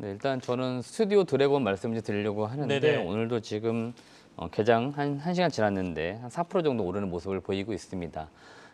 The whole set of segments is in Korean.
네, 일단 저는 스튜디오 드래곤 말씀 좀 드리려고 하는데 네네. 오늘도 지금 개장 한 1시간 지났는데 한 4% 정도 오르는 모습을 보이고 있습니다.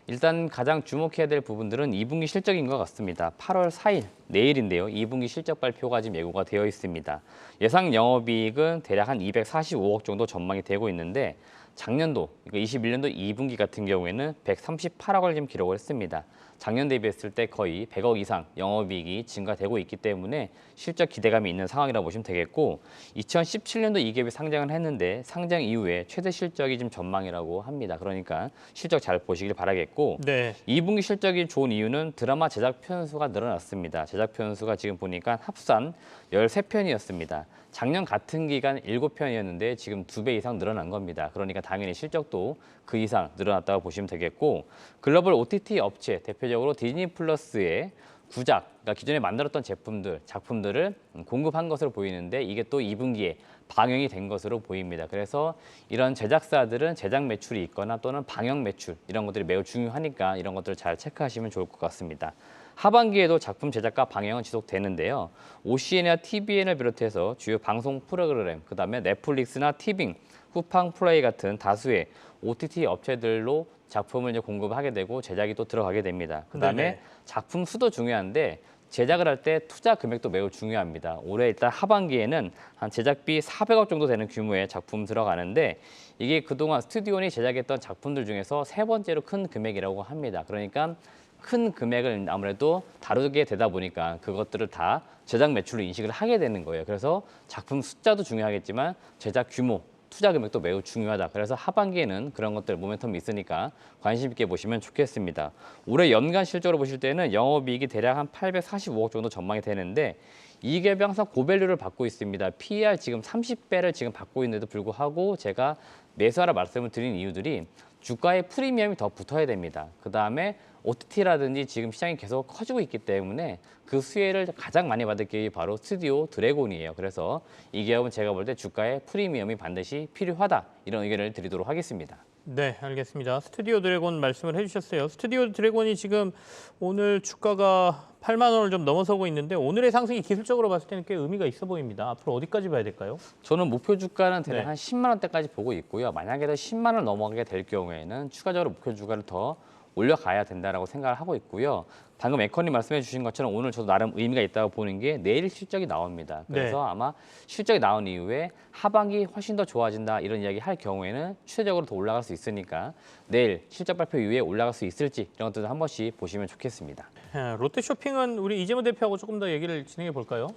일단 가장 주목해야 될 부분들은 2분기 실적인 것 같습니다. 8월 4일, 내일인데요. 2분기 실적 발표가 지금 예고가 되어 있습니다. 예상 영업이익은 대략 한 245억 정도 전망이 되고 있는데 작년도, 21년도 2분기 같은 경우에는 138억을 지금 기록을 했습니다. 작년 대비했을 때 거의 100억 이상 영업이익이 증가되고 있기 때문에 실적 기대감이 있는 상황이라고 보시면 되겠고 2017년도 이 기업이 상장을 했는데 상장 이후에 최대 실적이 좀 전망이라고 합니다. 그러니까 실적 잘 보시길 바라겠고 네. 2분기 실적이 좋은 이유는 드라마 제작 편수가 늘어났습니다. 제작 편수가 지금 보니까 합산 13편이었습니다. 작년 같은 기간 7편이었는데 지금 2배 이상 늘어난 겁니다. 그러니까 당연히 실적도 그 이상 늘어났다고 보시면 되겠고 글로벌 OTT 업체 대표적으로 디즈니 플러스의 구작, 그러니까 기존에 만들었던 작품들을 공급한 것으로 보이는데 이게 또 2분기에 방영이 된 것으로 보입니다. 그래서 이런 제작사들은 제작 매출이 있거나 또는 방영 매출 이런 것들이 매우 중요하니까 이런 것들을 잘 체크하시면 좋을 것 같습니다. 하반기에도 작품 제작과 방영은 지속되는데요. OCN이나 TVN을 비롯해서 주요 방송 프로그램, 그다음에 넷플릭스나 티빙, 쿠팡 플레이 같은 다수의 OTT 업체들로 작품을 이제 공급하게 되고 제작이 또 들어가게 됩니다. 그다음에 네네. 작품 수도 중요한데 제작을 할 때 투자 금액도 매우 중요합니다. 올해 일단 하반기에는 한 제작비 400억 정도 되는 규모의 작품 들어가는데 이게 그동안 스튜디오니 제작했던 작품들 중에서 세 번째로 큰 금액이라고 합니다. 그러니까 큰 금액을 아무래도 다루게 되다 보니까 그것들을 다 제작 매출로 인식을 하게 되는 거예요. 그래서 작품 숫자도 중요하겠지만 제작 규모, 투자 금액도 매우 중요하다. 그래서 하반기에는 그런 것들 모멘텀이 있으니까 관심 있게 보시면 좋겠습니다. 올해 연간 실적으로 보실 때는 영업이익이 대략 한 845억 정도 전망이 되는데 이 기업이 항상 고밸류를 받고 있습니다. PER 지금 30배를 지금 받고 있는데도 불구하고 제가 매수하라 말씀을 드린 이유들이 주가에 프리미엄이 더 붙어야 됩니다. 그다음에 OTT라든지 지금 시장이 계속 커지고 있기 때문에 그 수혜를 가장 많이 받을 기업이 바로 스튜디오 드래곤이에요. 그래서 이 기업은 제가 볼 때 주가에 프리미엄이 반드시 필요하다. 이런 의견을 드리도록 하겠습니다. 네, 알겠습니다. 스튜디오 드래곤 말씀을 해주셨어요. 스튜디오 드래곤이 지금 오늘 주가가 8만 원을 좀 넘어서고 있는데 오늘의 상승이 기술적으로 봤을 때는 꽤 의미가 있어 보입니다. 앞으로 어디까지 봐야 될까요? 저는 목표 주가는 대략 네. 한 10만 원대까지 보고 있고요. 만약에 더 10만 원 넘어가게 될 경우에는 추가적으로 목표 주가를 더 올려가야 된다라고 생각을 하고 있고요. 방금 앵커님 말씀해 주신 것처럼 오늘 저도 나름 의미가 있다고 보는 게 내일 실적이 나옵니다. 그래서 네. 아마 실적이 나온 이후에 하반기 훨씬 더 좋아진다 이런 이야기 할 경우에는 추세적으로 더 올라갈 수 있으니까 내일 실적 발표 이후에 올라갈 수 있을지 이런 것들도 한 번씩 보시면 좋겠습니다. 롯데쇼핑은 우리 이재모 대표하고 조금 더 얘기를 진행해 볼까요?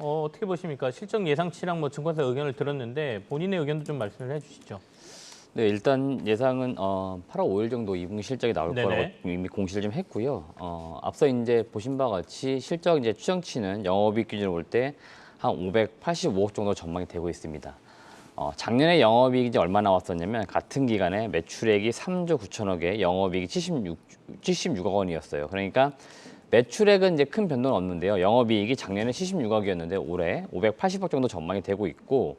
어떻게 보십니까? 실적 예상치랑 뭐 증권사 의견을 들었는데 본인의 의견도 좀 말씀을 해주시죠. 네, 일단 예상은 8월 5일 정도 2분기 실적이 나올 네네. 거라고 이미 공시를 좀 했고요. 앞서 이제 보신 바와 같이 실적 이제 추정치는 영업이익 기준으로 볼 때 한 585억 정도 전망이 되고 있습니다. 작년에 영업이익이 이제 얼마 나왔었냐면 같은 기간에 매출액이 3조 9천억에 영업이익이 76억 원이었어요. 그러니까 매출액은 이제 큰 변동은 없는데요. 영업이익이 작년에 76억이었는데 올해 580억 정도 전망이 되고 있고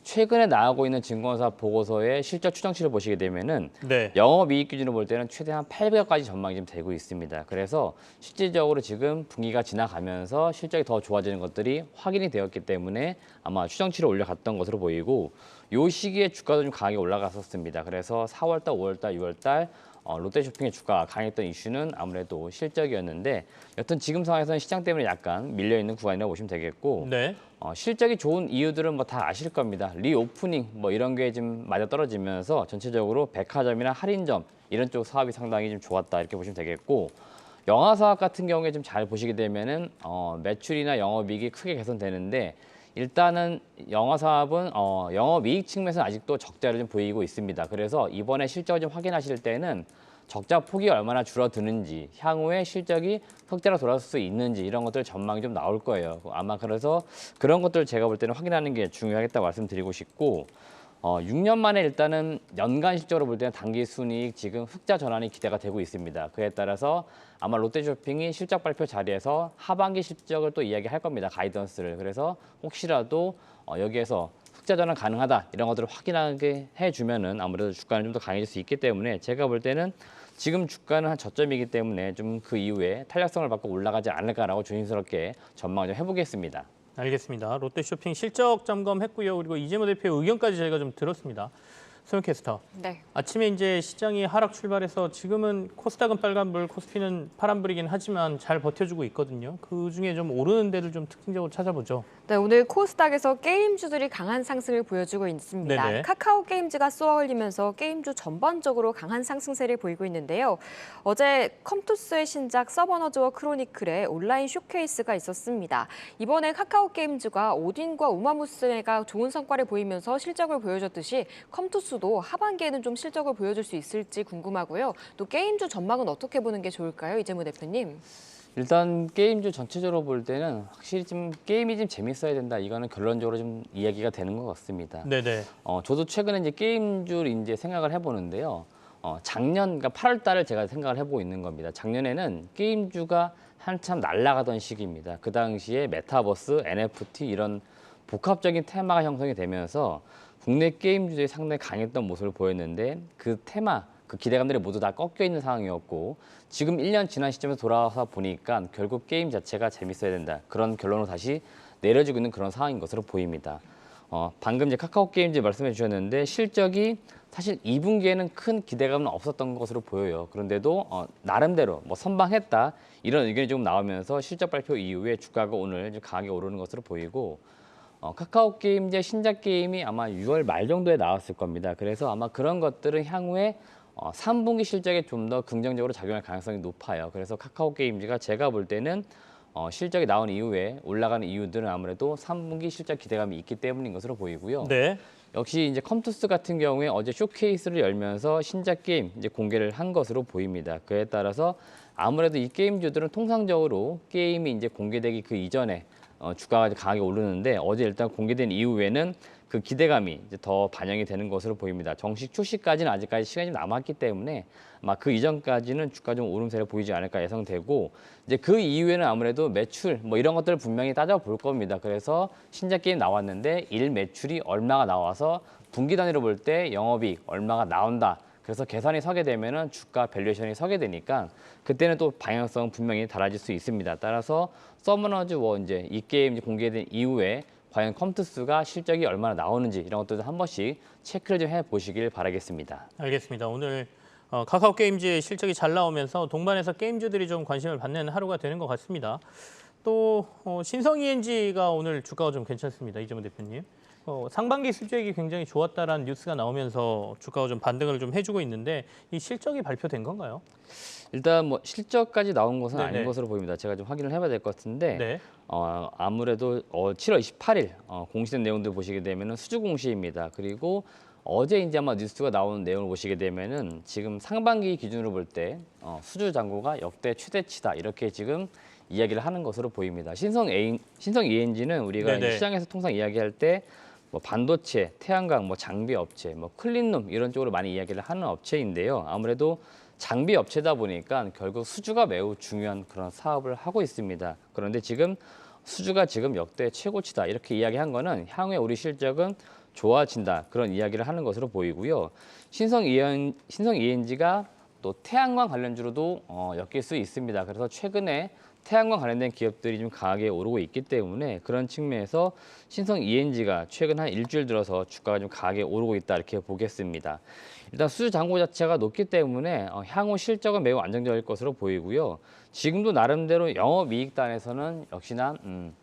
최근에 나오고 있는 증권사 보고서의 실적 추정치를 보시게 되면은 네. 영업이익 기준으로 볼 때는 최대한 800억까지 전망이 좀 되고 있습니다. 그래서 실질적으로 지금 분기가 지나가면서 실적이 더 좋아지는 것들이 확인이 되었기 때문에 아마 추정치를 올려갔던 것으로 보이고 이 시기에 주가도 좀 강하게 올라갔었습니다. 그래서 4월달, 5월달, 6월달 롯데쇼핑의 주가가 강했던 이슈는 아무래도 실적이었는데 여튼 지금 상황에서는 시장 때문에 약간 밀려있는 구간이라고 보시면 되겠고 네. 실적이 좋은 이유들은 뭐 다 아실 겁니다. 리오프닝 뭐 이런 게 좀 맞아 떨어지면서 전체적으로 백화점이나 할인점 이런 쪽 사업이 상당히 좀 좋았다 이렇게 보시면 되겠고 영화 사업 같은 경우에 좀 잘 보시게 되면은 매출이나 영업이익이 크게 개선되는데 일단은 영화 사업은 영업이익 측면에서 아직도 적자를 좀 보이고 있습니다. 그래서 이번에 실적을 좀 확인하실 때는 적자 폭이 얼마나 줄어드는지, 향후에 실적이 흑자로 돌아설 수 있는지 이런 것들 전망이 좀 나올 거예요. 아마 그래서 그런 것들 제가 볼 때는 확인하는 게 중요하겠다고 말씀드리고 싶고 6년 만에 일단은 연간 실적으로 볼 때는 당기 순이익 지금 흑자 전환이 기대가 되고 있습니다. 그에 따라서 아마 롯데쇼핑이 실적 발표 자리에서 하반기 실적을 또 이야기할 겁니다. 가이던스를. 그래서 혹시라도 여기에서 흑자 전환 가능하다 이런 것들을 확인하게 해주면은 아무래도 주가는 좀 더 강해질 수 있기 때문에 제가 볼 때는 지금 주가는 한 저점이기 때문에 좀 그 이후에 탄력성을 받고 올라가지 않을까라고 조심스럽게 전망을 좀 해보겠습니다. 알겠습니다. 롯데쇼핑 실적 점검했고요. 그리고 이재모 대표의 의견까지 저희가 좀 들었습니다. 소영 캐스터. 네. 아침에 이제 시장이 하락 출발해서 지금은 코스닥은 빨간불, 코스피는 파란불이긴 하지만 잘 버텨주고 있거든요. 그 중에 좀 오르는 데를 좀 특징적으로 찾아보죠. 네, 오늘 코스닥에서 게임주들이 강한 상승을 보여주고 있습니다. 네네. 카카오 게임즈가 쏘아올리면서 게임주 전반적으로 강한 상승세를 보이고 있는데요. 어제 컴투스의 신작 서버너즈와 크로니클의 온라인 쇼케이스가 있었습니다. 이번에 카카오 게임즈가 오딘과 우마무스메가 좋은 성과를 보이면서 실적을 보여줬듯이 컴투스도 하반기에는 좀 실적을 보여줄 수 있을지 궁금하고요. 또 게임주 전망은 어떻게 보는 게 좋을까요, 이재모 대표님? 일단 게임주 전체적으로 볼 때는 확실히 좀 게임이 좀 재밌어야 된다. 이거는 결론적으로 좀 이야기가 되는 것 같습니다. 네네. 저도 최근에 이제 게임주를 이제 생각을 해보는데요. 작년, 그러니까 8월 달을 제가 생각을 해보고 있는 겁니다. 작년에는 게임주가 한참 날아가던 시기입니다. 그 당시에 메타버스, NFT 이런 복합적인 테마가 형성이 되면서 국내 게임주들이 상당히 강했던 모습을 보였는데 그 테마, 그 기대감들이 모두 다 꺾여 있는 상황이었고 지금 1년 지난 시점에서 돌아와서 보니까 결국 게임 자체가 재밌어야 된다. 그런 결론으로 다시 내려지고 있는 그런 상황인 것으로 보입니다. 방금 이제 카카오 게임즈 말씀해 주셨는데 실적이 사실 2분기에는 큰 기대감은 없었던 것으로 보여요. 그런데도 나름대로 뭐 선방했다 이런 의견이 조금 나오면서 실적 발표 이후에 주가가 오늘 좀 강하게 오르는 것으로 보이고 카카오 게임즈의 신작 게임이 아마 6월 말 정도에 나왔을 겁니다. 그래서 아마 그런 것들은 향후에 3분기 실적에 좀 더 긍정적으로 작용할 가능성이 높아요. 그래서 카카오 게임즈가 제가 볼 때는 실적이 나온 이후에 올라가는 이유들은 아무래도 3분기 실적 기대감이 있기 때문인 것으로 보이고요. 네. 역시 이제 컴투스 같은 경우에 어제 쇼케이스를 열면서 신작 게임 이제 공개를 한 것으로 보입니다. 그에 따라서 아무래도 이 게임주들은 통상적으로 게임이 이제 공개되기 그 이전에 주가가 이제 강하게 오르는데 어제 일단 공개된 이후에는 그 기대감이 이제 더 반영이 되는 것으로 보입니다. 정식 출시까지는 아직까지 시간이 좀 남았기 때문에 아마 그 이전까지는 주가 좀 오름세를 보이지 않을까 예상되고 이제 그 이후에는 아무래도 매출 뭐 이런 것들을 분명히 따져볼 겁니다. 그래서 신작 게임 나왔는데 일 매출이 얼마가 나와서 분기 단위로 볼 때 영업이익 얼마가 나온다. 그래서 계산이 서게 되면은 주가 밸류에이션이 서게 되니까 그때는 또 방향성은 분명히 달라질 수 있습니다. 따라서 서머너즈 워 이제 이 게임 공개된 이후에 과연 컴투스가 실적이 얼마나 나오는지 이런 것들도 한 번씩 체크를 좀 해보시길 바라겠습니다. 알겠습니다. 오늘 카카오 게임즈의 실적이 잘 나오면서 동반해서 게임주들이 좀 관심을 받는 하루가 되는 것 같습니다. 또 신성 ENG가 오늘 주가가 좀 괜찮습니다. 이재모 대표님. 상반기 실적이 굉장히 좋았다라는 뉴스가 나오면서 주가가 좀 반등을 좀 해주고 있는데 이 실적이 발표된 건가요? 일단 뭐 실적까지 나온 것은 네네. 아닌 것으로 보입니다. 제가 좀 확인을 해봐야 될 것 같은데 네. 아무래도 7월 28일 공시된 내용들 보시게 되면은 수주 공시입니다. 그리고 어제 이제 아마 뉴스가 나온 내용을 보시게 되면은 지금 상반기 기준으로 볼 때 수주 잔고가 역대 최대치다 이렇게 지금 이야기를 하는 것으로 보입니다. 신성 ENG는 우리가 네네. 시장에서 통상 이야기할 때 뭐 반도체, 태양광, 뭐 장비 업체, 뭐 클린룸 이런 쪽으로 많이 이야기를 하는 업체인데요. 아무래도 장비 업체다 보니까 결국 수주가 매우 중요한 그런 사업을 하고 있습니다. 그런데 지금 수주가 지금 역대 최고치다 이렇게 이야기한 거는 향후에 우리 실적은 좋아진다 그런 이야기를 하는 것으로 보이고요. 신성 ENG가 또 태양광 관련주로도 엮일 수 있습니다. 그래서 최근에 태양광 관련된 기업들이 좀 강하게 오르고 있기 때문에 그런 측면에서 신성 ENG가 최근 한 일주일 들어서 주가가 좀 강하게 오르고 있다 이렇게 보겠습니다. 일단 수주 잔고 자체가 높기 때문에 향후 실적은 매우 안정적일 것으로 보이고요. 지금도 나름대로 영업이익단에서는 역시나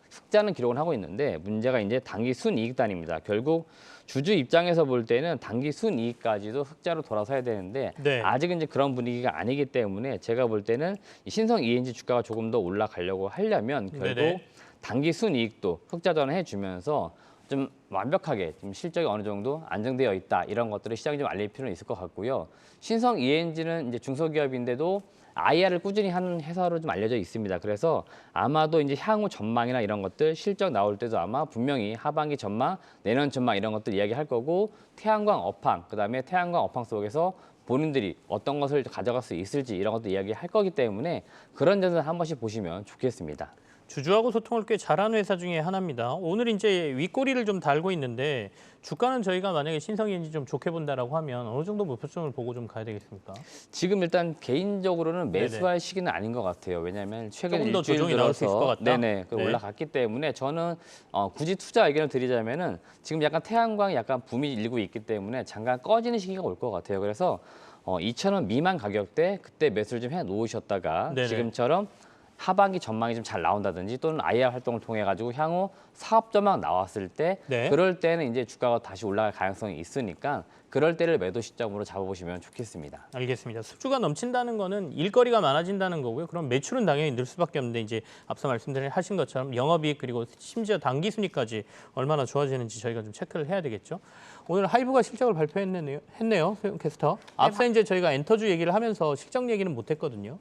흑자는 기록을 하고 있는데 문제가 이제 단기 순이익단입니다. 결국 주주 입장에서 볼 때는 단기 순이익까지도 흑자로 돌아서야 되는데 네. 아직은 이제 그런 분위기가 아니기 때문에 제가 볼 때는 이 신성 ENG 주가가 조금 더 올라가려고 하려면 결국 네네. 단기 순이익도 흑자 전환해 주면서 좀 완벽하게 좀 실적이 어느 정도 안정되어 있다 이런 것들을 시장에 좀 알릴 필요는 있을 것 같고요. 신성 ENG는 이제 중소기업인데도 IR을 꾸준히 하는 회사로 좀 알려져 있습니다. 그래서 아마도 이제 향후 전망이나 이런 것들 실적 나올 때도 아마 분명히 하반기 전망, 내년 전망 이런 것들 이야기할 거고 태양광 업황, 그다음에 태양광 업황 속에서 본인들이 어떤 것을 가져갈 수 있을지 이런 것도 이야기할 거기 때문에 그런 점을 한 번씩 보시면 좋겠습니다. 주주하고 소통을 꽤 잘하는 회사 중에 하나입니다. 오늘 이제 윗꼬리를 좀 달고 있는데 주가는 저희가 만약에 신성인지 좀 좋게 본다라고 하면 어느 정도 목표점을 보고 좀 가야 되겠습니까? 지금 일단 개인적으로는 네네. 매수할 시기는 아닌 것 같아요. 왜냐하면 최근 조금 더 일주일 조정이 나올 수 있을 것 들어서 같다? 네네 그 네. 올라갔기 때문에 저는 굳이 투자 의견을 드리자면은 지금 약간 태양광이 약간 붐이 일고 있기 때문에 잠깐 꺼지는 시기가 올 것 같아요. 그래서 2,000원 미만 가격대 그때 매수를 좀 해 놓으셨다가 네네. 지금처럼 하반기 전망이 좀 잘 나온다든지 또는 IR 활동을 통해 가지고 향후 사업 전망 나왔을 때 네. 그럴 때는 이제 주가가 다시 올라갈 가능성이 있으니까 그럴 때를 매도 시점으로 잡아보시면 좋겠습니다. 알겠습니다. 수주가 넘친다는 거는 일거리가 많아진다는 거고요. 그럼 매출은 당연히 늘 수밖에 없는데 이제 앞서 하신 것처럼 영업이익 그리고 심지어 당기순이까지 얼마나 좋아지는지 저희가 좀 체크를 해야 되겠죠. 오늘 하이브가 실적을 했네요, 소영 캐스터. 앞서 이제 저희가 엔터주 얘기를 하면서 실적 얘기는 못했거든요.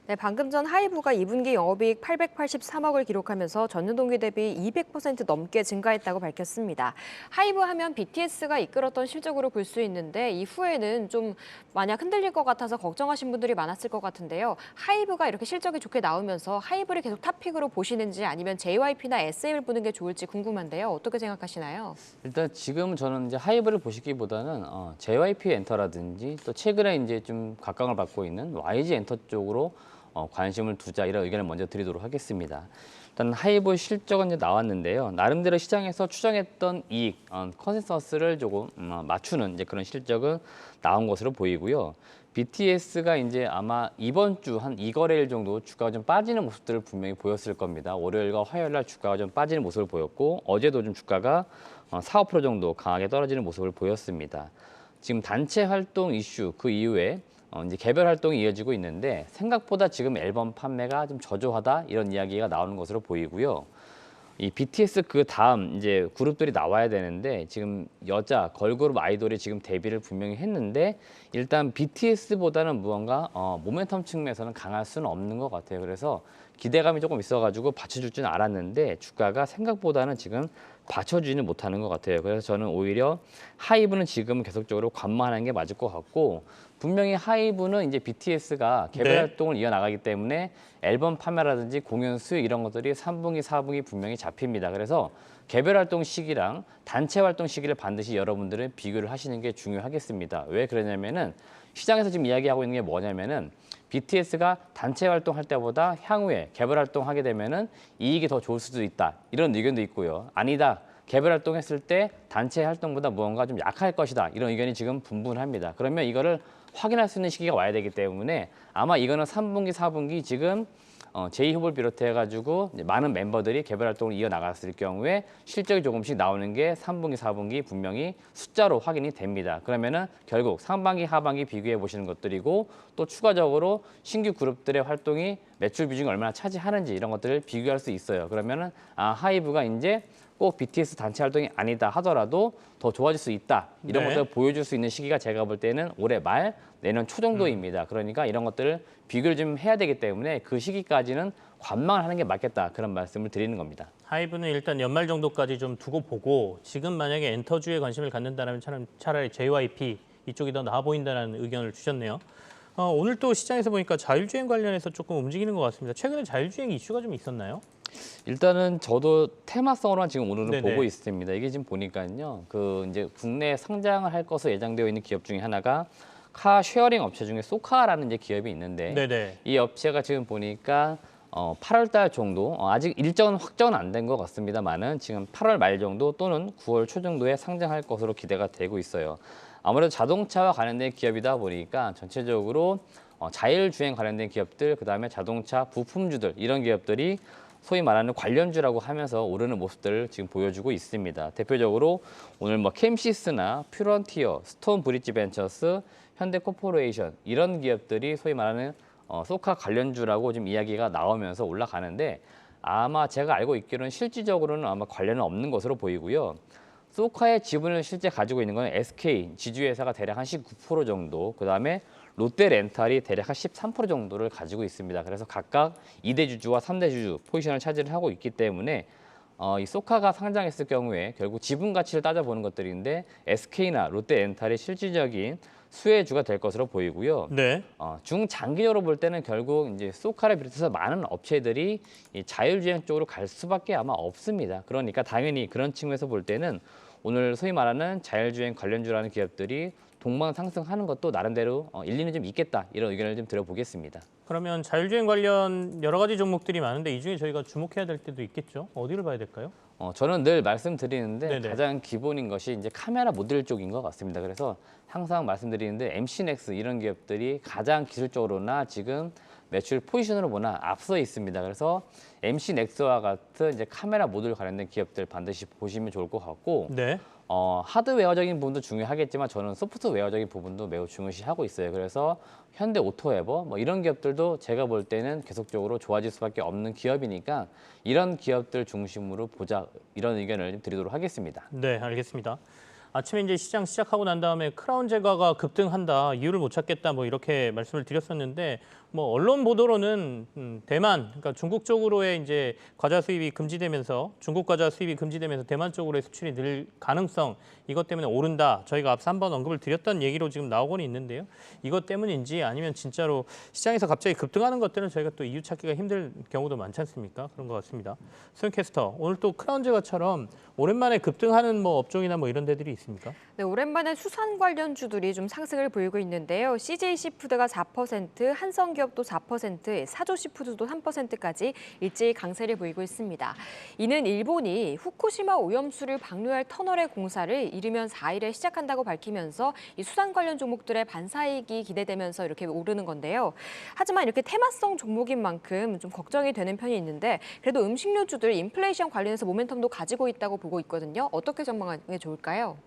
네, 방금 전 하이브가 2분기 영업이익 883억을 기록하면서 전년 동기 대비 200% 넘게 증가했다고 밝혔습니다. 하이브 하면 BTS가 이끌었던 실적으로 볼 수 있는데 이후에는 좀 만약 흔들릴 것 같아서 걱정하신 분들이 많았을 것 같은데요. 하이브가 이렇게 실적이 좋게 나오면서 하이브를 계속 탑픽으로 보시는지 아니면 JYP나 SM을 보는 게 좋을지 궁금한데요. 어떻게 생각하시나요? 일단 지금 저는 이제 하이브를 보시기보다는 JYP 엔터라든지 또 최근에 이제 좀 각광을 받고 있는 YG 엔터 쪽으로 관심을 두자 이런 의견을 먼저 드리도록 하겠습니다. 일단 하이브 실적은 이제 나왔는데요. 나름대로 시장에서 추정했던 이익, 컨센서스를 조금 맞추는 이제 그런 실적은 나온 것으로 보이고요. BTS가 이제 아마 이번 주 한 2거래일 정도 주가가 좀 빠지는 모습들을 분명히 보였을 겁니다. 월요일과 화요일 날 주가가 좀 빠지는 모습을 보였고 어제도 좀 주가가 4~5% 정도 강하게 떨어지는 모습을 보였습니다. 지금 단체 활동 이슈 그 이후에 이제 개별 활동이 이어지고 있는데 생각보다 지금 앨범 판매가 좀 저조하다 이런 이야기가 나오는 것으로 보이고요. 이 BTS 그 다음 이제 그룹들이 나와야 되는데 지금 여자 걸그룹 아이돌이 지금 데뷔를 분명히 했는데 일단 BTS보다는 무언가 모멘텀 측면에서는 강할 수는 없는 것 같아요. 그래서 기대감이 조금 있어가지고 받쳐줄 줄 알았는데 주가가 생각보다는 지금 받쳐주지는 못하는 것 같아요. 그래서 저는 오히려 하이브는 지금 계속적으로 관망하는 게 맞을 것 같고 분명히 하이브는 이제 BTS가 개별 네. 활동을 이어나가기 때문에 앨범 판매라든지 공연 수익 이런 것들이 3분기, 4분기 분명히 잡힙니다. 그래서 개별 활동 시기랑 단체 활동 시기를 반드시 여러분들은 비교를 하시는 게 중요하겠습니다. 왜 그러냐면은 시장에서 지금 이야기하고 있는 게 뭐냐면은 BTS가 단체 활동할 때보다 향후에 개별 활동하게 되면은 이익이 더 좋을 수도 있다. 이런 의견도 있고요. 아니다. 개별 활동했을 때 단체 활동보다 무언가 좀 약할 것이다. 이런 의견이 지금 분분합니다. 그러면 이거를 확인할 수 있는 시기가 와야 되기 때문에 아마 이거는 3분기, 4분기 지금 제2후보를 비롯해가지고 많은 멤버들이 개별 활동을 이어나갔을 경우에 실적이 조금씩 나오는 게 3분기, 4분기 분명히 숫자로 확인이 됩니다. 그러면은 결국 상반기, 하반기 비교해 보시는 것들이고 또 추가적으로 신규 그룹들의 활동이 매출 비중이 얼마나 차지하는지 이런 것들을 비교할 수 있어요. 그러면은 하이브가 이제 꼭 BTS 단체 활동이 아니다 하더라도 더 좋아질 수 있다. 이런 네. 것들을 보여줄 수 있는 시기가 제가 볼 때는 올해 말, 내년 초 정도입니다. 그러니까 이런 것들을 비교를 좀 해야 되기 때문에 그 시기까지는 관망을 하는 게 맞겠다. 그런 말씀을 드리는 겁니다. 하이브는 일단 연말 정도까지 좀 두고 보고 지금 만약에 엔터주에 관심을 갖는다면 차라리 JYP 이쪽이 더 나아 보인다는 의견을 주셨네요. 오늘 또 시장에서 보니까 자율주행 관련해서 조금 움직이는 것 같습니다. 최근에 자율주행 이슈가 좀 있었나요? 일단은 저도 테마성으로만 지금 오늘은 네네. 보고 있습니다. 이게 지금 보니까요. 그 이제 국내에 상장을 할 것으로 예정되어 있는 기업 중에 하나가 카 쉐어링 업체 중에 소카라는 이제 기업이 있는데 네네. 이 업체가 지금 보니까 8월 달 정도 아직 일정은 확정은 안 된 것 같습니다만은 지금 8월 말 정도 또는 9월 초 정도에 상장할 것으로 기대가 되고 있어요. 아무래도 자동차와 관련된 기업이다 보니까 전체적으로 자율주행 관련된 기업들 그다음에 자동차 부품주들 이런 기업들이 소위 말하는 관련주라고 하면서 오르는 모습들을 지금 보여주고 있습니다. 대표적으로 오늘 뭐 캠시스나 퓨런티어, 스톤 브릿지 벤처스, 현대코퍼레이션 이런 기업들이 소위 말하는 소카 관련주라고 지금 이야기가 나오면서 올라가는데 아마 제가 알고 있기로는 실질적으로는 아마 관련은 없는 것으로 보이고요. 소카의 지분을 실제 가지고 있는 건 SK 지주회사가 대략 한 19% 정도, 그다음에 롯데렌탈이 대략 한 13% 정도를 가지고 있습니다. 그래서 각각 2대 주주와 3대 주주 포지션을 차지를 하고 있기 때문에 이 소카가 상장했을 경우에 결국 지분 가치를 따져보는 것들인데 SK나 롯데렌탈의 실질적인 수혜주가 될 것으로 보이고요. 네. 중장기적으로 볼 때는 결국 이제 소카를 비롯해서 많은 업체들이 이 자율주행 쪽으로 갈 수밖에 아마 없습니다. 그러니까 당연히 그런 측면에서 볼 때는 오늘 소위 말하는 자율주행 관련주라는 기업들이 동반 상승하는 것도 나름대로 일리는 좀 있겠다 이런 의견을 좀 드려보겠습니다. 그러면 자율주행 관련 여러 가지 종목들이 많은데 이 중에 저희가 주목해야 될 때도 있겠죠? 어디를 봐야 될까요? 저는 늘 말씀드리는데 네네. 가장 기본인 것이 이제 카메라 모듈 쪽인 것 같습니다. 그래서 항상 말씀드리는데 MC넥스 이런 기업들이 가장 기술적으로나 지금 매출 포지션으로 보나 앞서 있습니다. 그래서 MC넥스와 같은 이제 카메라 모듈 관련된 기업들 반드시 보시면 좋을 것 같고 네. 하드웨어적인 부분도 중요하겠지만 저는 소프트웨어적인 부분도 매우 중요시하고 있어요. 그래서 현대 오토에버 뭐 이런 기업들도 제가 볼 때는 계속적으로 좋아질 수밖에 없는 기업이니까 이런 기업들 중심으로 보자 이런 의견을 드리도록 하겠습니다. 네, 알겠습니다. 아침에 이제 시장 시작하고 난 다음에 크라운 제과가 급등한다, 이유를 못 찾겠다, 뭐 이렇게 말씀을 드렸었는데, 뭐 언론 보도로는 대만, 그러니까 중국 쪽으로의 이제 과자 수입이 금지되면서 중국 과자 수입이 금지되면서 대만 쪽으로의 수출이 늘 가능성, 이것 때문에 오른다. 저희가 앞서 한번 언급을 드렸던 얘기로 지금 나오고는 있는데요. 이것 때문인지 아니면 진짜로 시장에서 갑자기 급등하는 것들은 저희가 또 이유 찾기가 힘들 경우도 많지 않습니까? 그런 것 같습니다. 소영 캐스터, 오늘 또 크라운 제과처럼 오랜만에 급등하는 뭐 업종이나 뭐 이런 데들이 있습니까? 네, 오랜만에 수산 관련주들이 좀 상승을 보이고 있는데요. CJ 시푸드가 4%, 한성기업도 4%, 사조시푸드도 3%까지 일제히 강세를 보이고 있습니다. 이는 일본이 후쿠시마 오염수를 방류할 터널의 공사를 이르면 4일에 시작한다고 밝히면서 이 수산 관련 종목들의 반사이익이 기대되면서 이렇게 오르는 건데요. 하지만 이렇게 테마성 종목인 만큼 좀 걱정이 되는 편이 있는데 그래도 음식료주들 인플레이션 관련해서 모멘텀도 가지고 있다고 보고 있거든요. 어떻게 전망하는 게 좋을까요?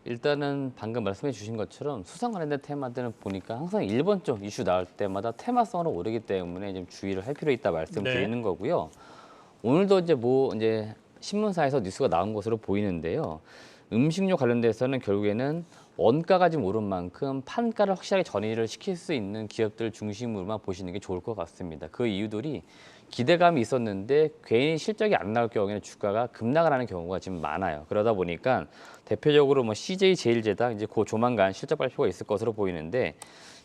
일단은 방금 말씀해 주신 것처럼 수상 관련된 테마들은 보니까 항상 일본 쪽 이슈 나올 때마다 테마성으로 오르기 때문에 좀 주의를 할 필요 있다 말씀드리는 거고요. 오늘도 이제 신문사에서 뉴스가 나온 것으로 보이는데요. 음식료 관련돼서는 결국에는 원가가 좀 오른 만큼 판가를 확실하게 전이를 시킬 수 있는 기업들 중심으로만 보시는 게 좋을 것 같습니다. 그 이유들이 기대감이 있었는데 괜히 실적이 안 나올 경우에는 주가가 급락을 하는 경우가 지금 많아요. 그러다 보니까 대표적으로 뭐 CJ제일제당 이제 곧 조만간 실적 발표가 있을 것으로 보이는데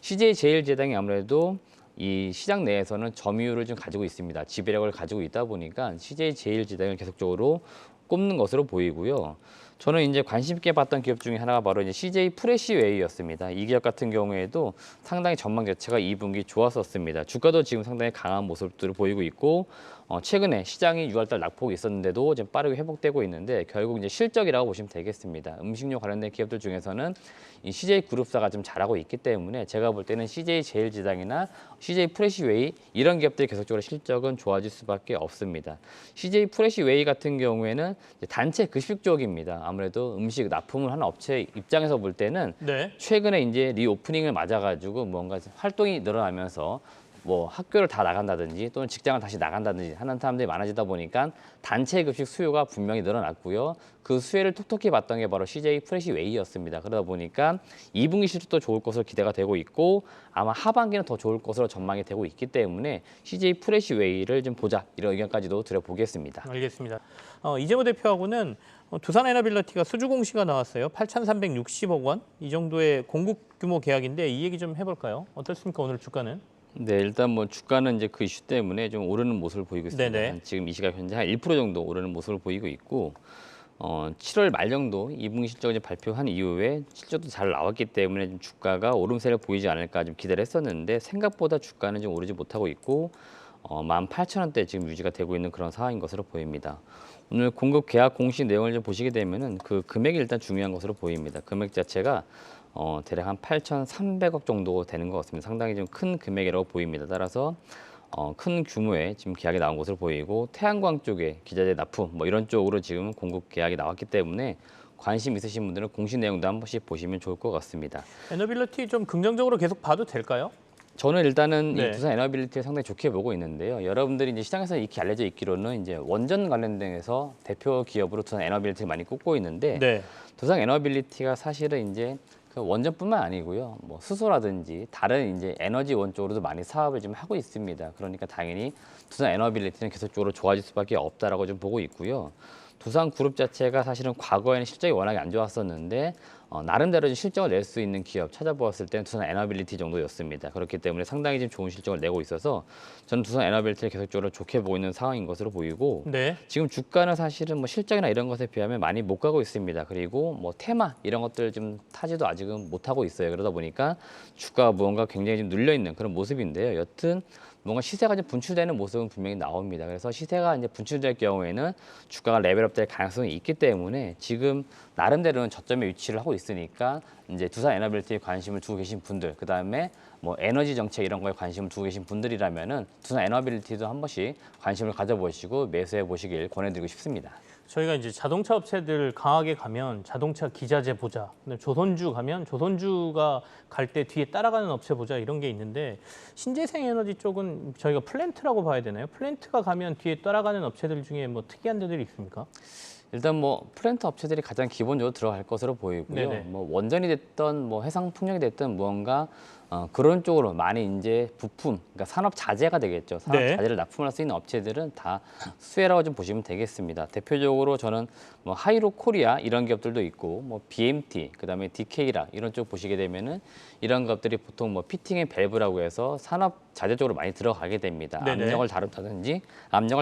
CJ제일제당이 아무래도 이 시장 내에서는 점유율을 좀 가지고 있습니다. 지배력을 가지고 있다 보니까 CJ제일제당을 계속적으로 꼽는 것으로 보이고요. 저는 이제 관심 있게 봤던 기업 중에 하나가 바로 이제 CJ 프레시웨이였습니다. 이 기업 같은 경우에도 상당히 전망 자체가 2분기 좋았었습니다. 주가도 지금 상당히 강한 모습들을 보이고 있고 최근에 시장이 6월달 낙폭이 있었는데도 지금 빠르게 회복되고 있는데 결국 이제 실적이라고 보시면 되겠습니다. 음식료 관련된 기업들 중에서는 이 CJ 그룹사가 좀 잘하고 있기 때문에 제가 볼 때는 CJ 제일제당이나 CJ 프레시웨이 이런 기업들이 계속적으로 실적은 좋아질 수밖에 없습니다. CJ 프레시웨이 같은 경우에는 이제 단체 급식 쪽입니다. 아무래도 음식 납품을 하는 업체 입장에서 볼 때는 네. 최근에 이제 리오프닝을 맞아가지고 뭔가 활동이 늘어나면서 뭐 학교를 다 나간다든지 또는 직장을 다시 나간다든지 하는 사람들이 많아지다 보니까 단체 급식 수요가 분명히 늘어났고요. 그 수혜를 톡톡히 봤던 게 바로 CJ 프레시웨이였습니다. 그러다 보니까 2분기 실적도 좋을 것으로 기대가 되고 있고 아마 하반기는 더 좋을 것으로 전망이 되고 있기 때문에 CJ 프레시웨이를 좀 보자 이런 의견까지도 드려보겠습니다. 알겠습니다. 이재모 대표하고는 두산 에너빌리티가 수주 공시가 나왔어요. 8,360억 원. 이 정도의 공급 규모 계약인데 이 얘기 좀 해볼까요? 어떻습니까 오늘 주가는? 네, 일단 뭐 주가는 이제 그 이슈 때문에 좀 오르는 모습을 보이고 있습니다. 네네. 지금 이 시각 현재 한 1% 정도 오르는 모습을 보이고 있고 7월 말 정도 2분기 실적을 발표한 이후에 실적도 잘 나왔기 때문에 좀 주가가 오름세를 보이지 않을까 좀 기대를 했었는데 생각보다 주가는 좀 오르지 못하고 있고 18,000원대 지금 유지가 되고 있는 그런 상황인 것으로 보입니다. 오늘 공급 계약 공시 내용을 좀 보시게 되면은 그 금액이 일단 중요한 것으로 보입니다. 금액 자체가 대략 한 8,300억 정도 되는 것 같습니다. 상당히 좀 큰 금액이라고 보입니다. 따라서 큰 규모의 지금 계약이 나온 것으로 보이고 태양광 쪽에 기자재 납품 뭐 이런 쪽으로 지금 공급 계약이 나왔기 때문에 관심 있으신 분들은 공시 내용도 한 번씩 보시면 좋을 것 같습니다. 에너빌리티 좀 긍정적으로 계속 봐도 될까요? 저는 일단은 네. 이 두산 에너빌리티를 상당히 좋게 보고 있는데요. 여러분들이 이제 시장에서 익히 알려져 있기로는 이제 원전 관련돼서 대표 기업으로 두산 에너빌리티를 많이 꼽고 있는데 네. 두산 에너빌리티가 사실은 이제 그 원전뿐만 아니고요. 뭐 수소라든지 다른 이제 에너지원 쪽으로도 많이 사업을 좀 하고 있습니다. 그러니까 당연히 두산 에너빌리티는 계속적으로 좋아질 수밖에 없다라고 좀 보고 있고요. 두산 그룹 자체가 사실은 과거에는 실적이 워낙에 안 좋았었는데 나름대로 좀 실적을 낼 수 있는 기업 찾아보았을 때는 두산 에너빌리티 정도였습니다. 그렇기 때문에 상당히 좀 좋은 실적을 내고 있어서 저는 두산 에너빌리티를 계속적으로 좋게 보고 있는 상황인 것으로 보이고 네. 지금 주가는 사실은 뭐 실적이나 이런 것에 비하면 많이 못 가고 있습니다. 그리고 뭐 테마 이런 것들 좀 타지도 아직은 못 하고 있어요. 그러다 보니까 주가가 무언가 굉장히 좀 눌려 있는 그런 모습인데요. 여튼 뭔가 시세가 좀 분출되는 모습은 분명히 나옵니다. 그래서 시세가 이제 분출될 경우에는 주가가 레벨업될 가능성이 있기 때문에 지금 나름대로는 저점에 위치를 하고 있으니까 이제 두산 에너빌리티에 관심을 두고 계신 분들, 그 다음에 뭐 에너지 정책 이런 거에 관심을 두고 계신 분들이라면은 두산 에너빌리티도 한 번씩 관심을 가져보시고 매수해 보시길 권해드리고 싶습니다. 저희가 이제 자동차 업체들 강하게 가면 자동차 기자재 보자. 근데 조선주 가면 조선주가 갈 때 뒤에 따라가는 업체 보자 이런 게 있는데 신재생 에너지 쪽은 저희가 플랜트라고 봐야 되나요? 플랜트가 가면 뒤에 따라가는 업체들 중에 뭐 특이한 데들이 있습니까? 일단 뭐 플랜트 업체들이 가장 기본적으로 들어갈 것으로 보이고요. 네네. 뭐 원전이 됐던 뭐 해상풍력이 됐든 무언가 그런 쪽으로 많이 이제 부품, 그러니까 산업 자재가 되겠죠. 산업 네. 자재를 납품할 수 있는 업체들은 다 수혜라고 좀 보시면 되겠습니다. 대표적으로 저는 뭐 하이로 코리아 이런 기업들도 있고, 뭐 BMT, 그다음에 DK라 이런 쪽 보시게 되면은 이런 것들이 보통 뭐 피팅 앤 밸브라고 해서 산업 자재 쪽으로 많이 들어가게 됩니다. 네네. 압력을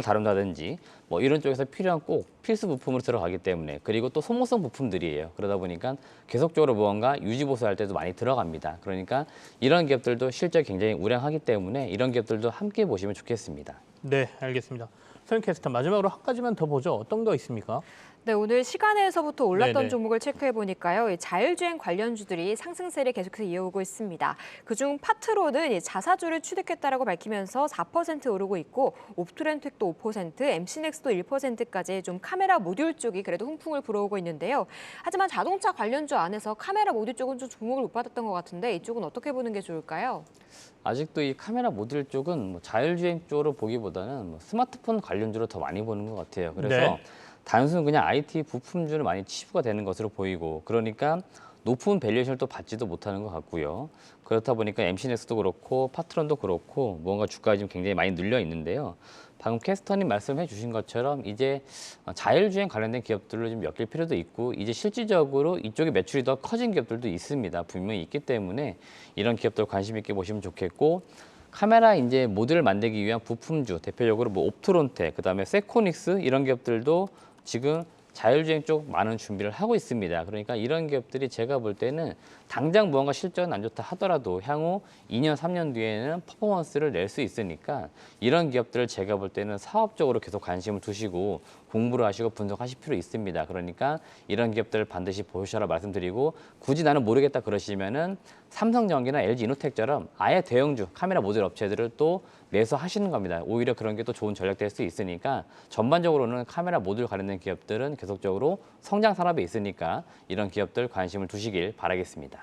다룬다든지 뭐 이런 쪽에서 필요한 꼭 필수 부품으로 들어가기 때문에 그리고 또 소모성 부품들이에요. 그러다 보니까 계속적으로 무언가 유지 보수할 때도 많이 들어갑니다. 그러니까 이런 기업들도 실적이 굉장히 우량하기 때문에 이런 기업들도 함께 보시면 좋겠습니다. 네, 알겠습니다. 서영 캐스터 마지막으로 한 가지만 더 보죠. 어떤 거 있습니까? 네, 오늘 시간에서부터 올랐던 네네. 종목을 체크해 보니까요. 이 자율주행 관련주들이 상승세를 계속해서 이어오고 있습니다. 그중 파트론은 이 자사주를 취득했다라고 밝히면서 4% 오르고 있고 옵토렌텍도 5%, MC넥스도 1%까지 좀 카메라 모듈 쪽이 그래도 훈풍을 불어오고 있는데요. 하지만 자동차 관련주 안에서 카메라 모듈 쪽은 좀 주목을 못 받았던 것 같은데 이쪽은 어떻게 보는 게 좋을까요? 아직도 이 카메라 모듈 쪽은 뭐 자율주행 쪽으로 보기보다는 뭐 스마트폰 관련주로 더 많이 보는 것 같아요. 그래서 네. 단순 그냥 IT 부품주는 많이 치부가 되는 것으로 보이고 그러니까 높은 밸류에이션을 또 받지도 못하는 것 같고요. 그렇다 보니까 MC넥스도 그렇고 파트론도 그렇고 뭔가 주가가 지금 굉장히 많이 눌려 있는데요. 방금 캐스터님 말씀해 주신 것처럼 이제 자율주행 관련된 기업들로 좀 엮일 필요도 있고 이제 실질적으로 이쪽에 매출이 더 커진 기업들도 있습니다. 분명히 있기 때문에 이런 기업들 관심 있게 보시면 좋겠고 카메라 이제 모듈을 만들기 위한 부품주 대표적으로 뭐 옵트론텍 그다음에 세코닉스 이런 기업들도 지금 자율주행 쪽 많은 준비를 하고 있습니다. 그러니까 이런 기업들이 제가 볼 때는 당장 무언가 실적은 안 좋다 하더라도 향후 2년, 3년 뒤에는 퍼포먼스를 낼 수 있으니까 이런 기업들을 제가 볼 때는 사업적으로 계속 관심을 두시고 공부를 하시고 분석하실 필요 있습니다. 그러니까 이런 기업들을 반드시 보셔라 말씀드리고 굳이 나는 모르겠다 그러시면은 삼성전기나 LG이노텍처럼 아예 대형주 카메라 모듈 업체들을 또 매수하시는 겁니다. 오히려 그런 게 또 좋은 전략 될 수 있으니까 전반적으로는 카메라 모듈 관련된 기업들은 계속적으로 성장 산업에 있으니까 이런 기업들 관심을 두시길 바라겠습니다.